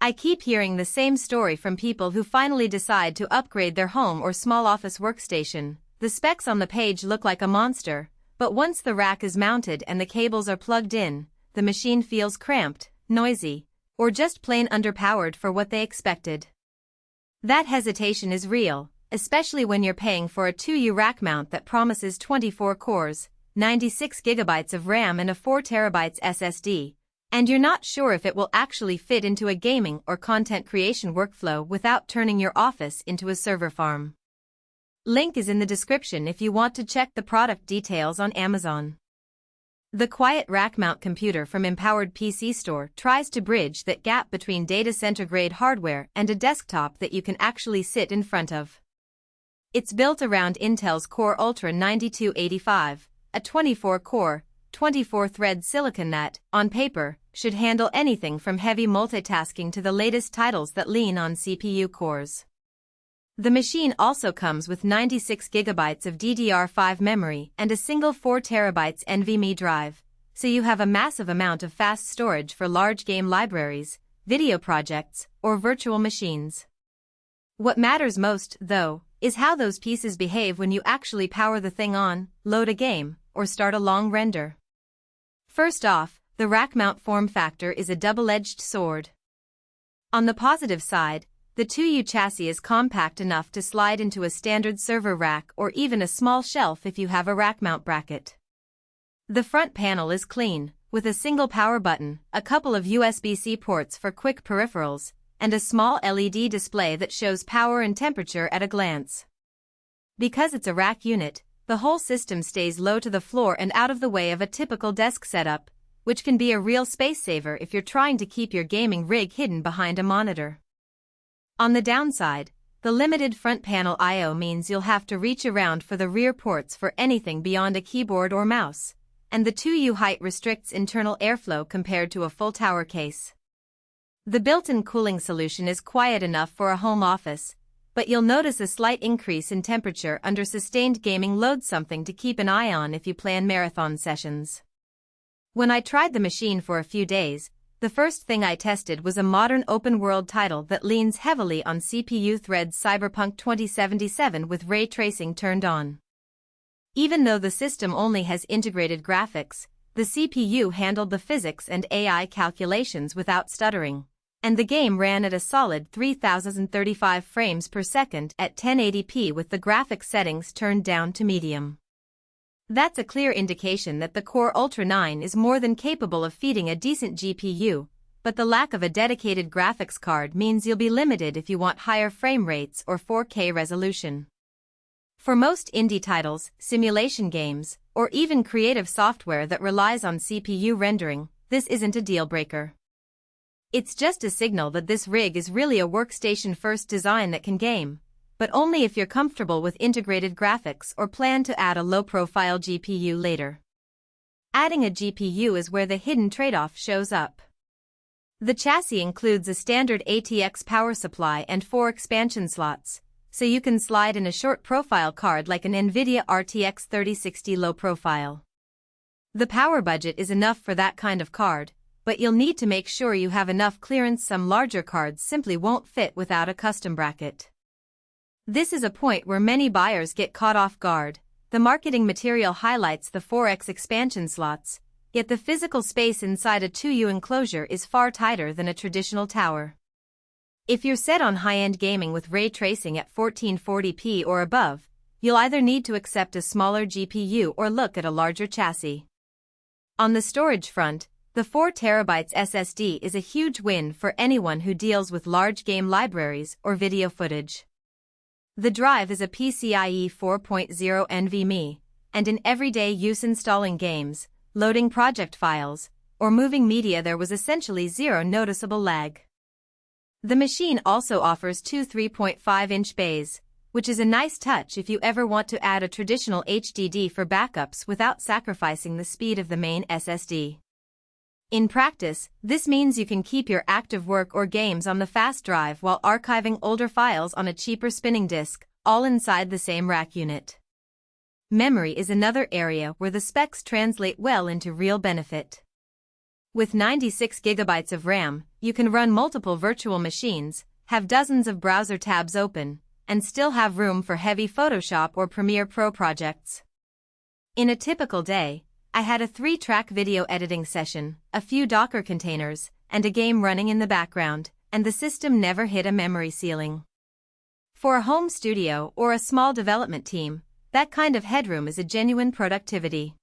I keep hearing the same story from people who finally decide to upgrade their home or small office workstation. The specs on the page look like a monster, but once the rack is mounted and the cables are plugged in, the machine feels cramped, noisy, or just plain underpowered for what they expected. That hesitation is real, especially when you're paying for a 2U rack mount that promises 24 cores, 96 GB of RAM and a 4 TB SSD, and you're not sure if it will actually fit into a gaming or content creation workflow without turning your office into a server farm. Link is in the description if you want to check the product details on Amazon. The quiet rack mount computer from Empowered PC Store tries to bridge that gap between data center grade hardware and a desktop that you can actually sit in front of. It's built around Intel's Core Ultra 9285, a 24-core, 24-thread silicon that, on paper, should handle anything from heavy multitasking to the latest titles that lean on CPU cores. The machine also comes with 96 GB of DDR5 memory and a single 4 TB NVMe drive, so you have a massive amount of fast storage for large game libraries, video projects, or virtual machines. What matters most, though, is how those pieces behave when you actually power the thing on, load a game, or start a long render. First off, the rack mount form factor is a double-edged sword. On the positive side, the 2U chassis is compact enough to slide into a standard server rack or even a small shelf if you have a rack mount bracket. The front panel is clean, with a single power button, a couple of USB-C ports for quick peripherals, and a small LED display that shows power and temperature at a glance. Because it's a rack unit, the whole system stays low to the floor and out of the way of a typical desk setup, which can be a real space saver if you're trying to keep your gaming rig hidden behind a monitor. On the downside, the limited front panel I/O means you'll have to reach around for the rear ports for anything beyond a keyboard or mouse, and the 2U height restricts internal airflow compared to a full tower case. The built-in cooling solution is quiet enough for a home office, but you'll notice a slight increase in temperature under sustained gaming load, something to keep an eye on if you plan marathon sessions. When I tried the machine for a few days, the first thing I tested was a modern open-world title that leans heavily on CPU threads, Cyberpunk 2077 with ray tracing turned on. Even though the system only has integrated graphics, the CPU handled the physics and AI calculations without stuttering, and the game ran at a solid 3035 frames per second at 1080p with the graphics settings turned down to medium. That's a clear indication that the Core Ultra 9 is more than capable of feeding a decent GPU, but the lack of a dedicated graphics card means you'll be limited if you want higher frame rates or 4K resolution. For most indie titles, simulation games, or even creative software that relies on CPU rendering, this isn't a deal-breaker. It's just a signal that this rig is really a workstation-first design that can game, but only if you're comfortable with integrated graphics or plan to add a low-profile GPU later. Adding a GPU is where the hidden trade-off shows up. The chassis includes a standard ATX power supply and 4 expansion slots, so you can slide in a short profile card like an NVIDIA RTX 3060 low profile. The power budget is enough for that kind of card, but you'll need to make sure you have enough clearance. Some larger cards simply won't fit without a custom bracket. This is a point where many buyers get caught off guard. The marketing material highlights the 4x expansion slots, yet the physical space inside a 2U enclosure is far tighter than a traditional tower. If you're set on high-end gaming with ray tracing at 1440p or above, you'll either need to accept a smaller GPU or look at a larger chassis. On the storage front, the 4 TB SSD is a huge win for anyone who deals with large game libraries or video footage. The drive is a PCIe 4.0 NVMe, and in everyday use installing games, loading project files, or moving media there was essentially zero noticeable lag. The machine also offers two 3.5-inch bays, which is a nice touch if you ever want to add a traditional HDD for backups without sacrificing the speed of the main SSD. In practice, this means you can keep your active work or games on the fast drive while archiving older files on a cheaper spinning disk, all inside the same rack unit. Memory is another area where the specs translate well into real benefit. With 96 GB of RAM, you can run multiple virtual machines, have dozens of browser tabs open, and still have room for heavy Photoshop or Premiere Pro projects. In a typical day, I had a 3-track video editing session, a few Docker containers, and a game running in the background, and the system never hit a memory ceiling. For a home studio or a small development team, that kind of headroom is a genuine productivity.